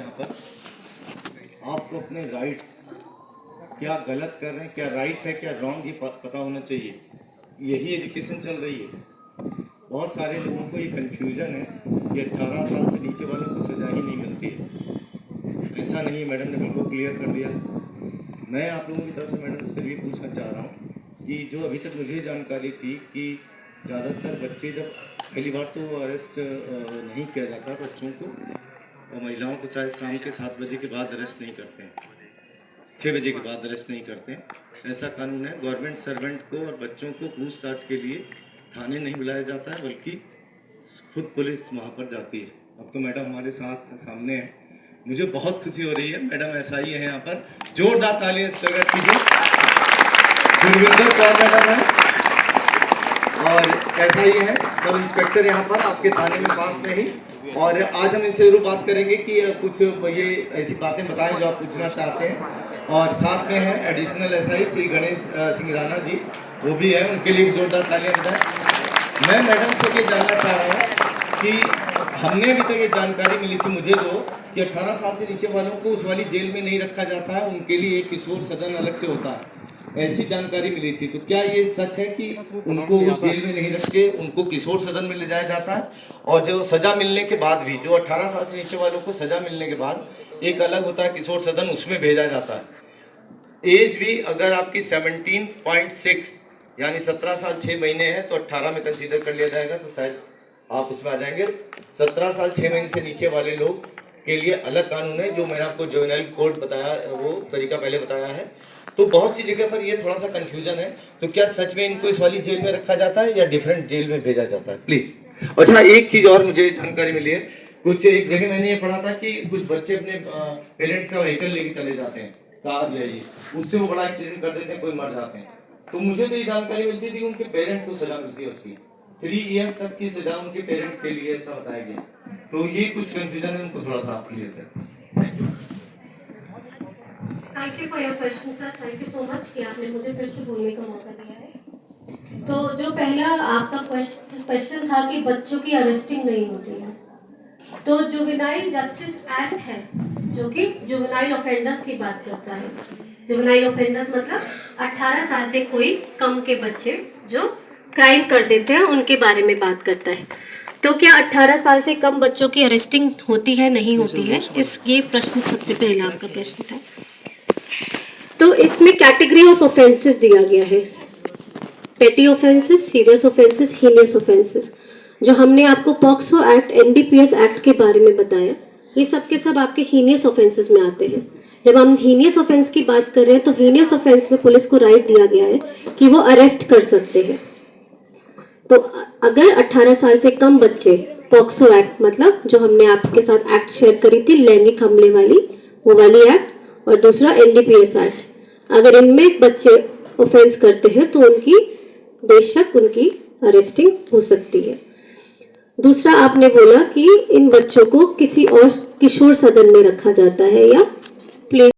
यहाँ पर आपको अपने राइट्स क्या गलत कर रहे हैं, क्या राइट है, क्या रॉन्ग, ये पता होना चाहिए। यही एजुकेशन चल रही है। बहुत सारे लोगों को ये कन्फ्यूज़न है कि 18 साल से नीचे वालों को सज़ा ही नहीं मिलती है। ऐसा नहीं है, मैडम ने बिल्कुल क्लियर कर दिया। मैं आप लोगों की तरफ से मैडम से भी पूछना चाह रहा हूँ कि जो अभी तक मुझे जानकारी थी कि ज़्यादातर बच्चे जब पहली बार तो अरेस्ट नहीं किया जाता बच्चों को, और महिलाओं को चाहे शाम के 7 बजे के बाद अरेस्ट नहीं करते हैं, 6 बजे के बाद अरेस्ट नहीं करते हैं। ऐसा कानून है। गवर्नमेंट सर्वेंट को और बच्चों को पूछताछ के लिए थाने नहीं बुलाया जाता है, बल्कि खुद पुलिस वहाँ पर जाती है। अब तो मैडम हमारे साथ सामने है, मुझे बहुत खुशी हो रही है। मैडम SI है यहाँ पर, जोरदार तालियां स्वागत कीजिए। गुरविंदर कौर मैडम है और SI है, सब इंस्पेक्टर यहाँ पर आपके थाने में पास में ही। और आज हम इनसे जरूर बात करेंगे कि कुछ ये ऐसी बातें बताएं जो आप पूछना चाहते हैं। और साथ में है एडिशनल SI श्री गणेश सिंह राणा जी, वो भी है, उनके लिए भी जोरदार तालियां बजाएं। मैं मैडम से ये जानना चाह रहा हूँ कि हमने अभी तक ये जानकारी मिली थी मुझे कि 18 साल से नीचे वालों को उस वाली जेल में नहीं रखा जाता है, उनके लिए एक किशोर सदन अलग से होता है, ऐसी जानकारी मिली थी। तो क्या ये सच है कि उनको उस जेल में नहीं रख के उनको किशोर सदन में ले जाया जाता है, और जो सज़ा मिलने के बाद भी, जो 18 साल से नीचे वालों को सज़ा मिलने के बाद एक अलग होता है किशोर सदन, उसमें भेजा जाता है। एज भी अगर आपकी 17.6 यानी 17 साल 6 महीने है तो 18 में कंसीडर कर लिया जाएगा, तो शायद आप उसमें आ जाएंगे। 17 साल 6 महीने से नीचे वाले लोग के लिए अलग कानून है, जो मैंने आपको जुवेनाइल कोड बताया, वो तरीका पहले बताया है। तो बहुत सी जगह पर ये थोड़ा सा कंफ्यूजन है। तो क्या सच में इनको इस वाली जेल में रखा जाता है या डिफरेंट जेल में भेजा जाता है, प्लीज़। अच्छा, एक चीज़ और मुझे जानकारी मिली है, कुछ एक जगह मैंने ये पढ़ा था कि कुछ बच्चे अपने पेरेंट्स का व्हीकल लेके चले जाते हैं, कार ले जी, उससे वो बड़ा एक्सीडेंट कर देते हैं, कोई मर जाते हैं। तो मुझे तो ये जानकारी मिलती थी उनके पेरेंट्स को सजा मिलती है, उसकी 3 ईयर्स तक की सजा उनके पेरेंट्स के लिए, ऐसा बताया गया। तो ये कुछ कंफ्यूजन है, उनको थोड़ा सा क्लियर करें। Thank you. Thank you for your question sir, thank you so much कि आपने मुझे फिर से बोलने का मौका दिया है। तो जो पहला आपका क्वेश्चन था कि बच्चों की अरेस्टिंग नहीं होती है, तो जुवेनाइल जस्टिस एक्ट है जो कि जुवेनाइल ऑफेंडर्स की बात करता है। जुवेनाइल ऑफेंडर्स मतलब 18 साल से कोई कम के बच्चे जो क्राइम कर देते हैं उनके बारे में बात करता है। तो क्या 18 साल से कम बच्चों की अरेस्टिंग होती है, नहीं होती है, ये प्रश्न सबसे पहला आपका प्रश्न था। तो इसमें कैटेगरी ऑफ ऑफेंसेस दिया गया है, पेटी offences, serious offences, heinous offences. जो हमने आपको पॉक्सो एक्ट, NDPS एक्ट के बारे में बताया, ये सब के सब आपके हीनियस ऑफेंसेस में आते हैं। जब हम हीनियस ऑफेंस की बात कर रहे हैं तो हीनियस ऑफेंस में पुलिस को राइट दिया गया है कि वो अरेस्ट कर सकते हैं। तो अगर 18 साल से कम बच्चे, पॉक्सो एक्ट मतलब जो हमने आपके साथ एक्ट शेयर करी थी लैंगिक हमले वाली, वो वाली एक्ट, और दूसरा NDPS एक्ट, अगर इनमें बच्चे ऑफेंस करते हैं तो उनकी बेशक उनकी अरेस्टिंग हो सकती है। दूसरा आपने बोला कि इन बच्चों को किसी और किशोर सदन में रखा जाता है या प्ले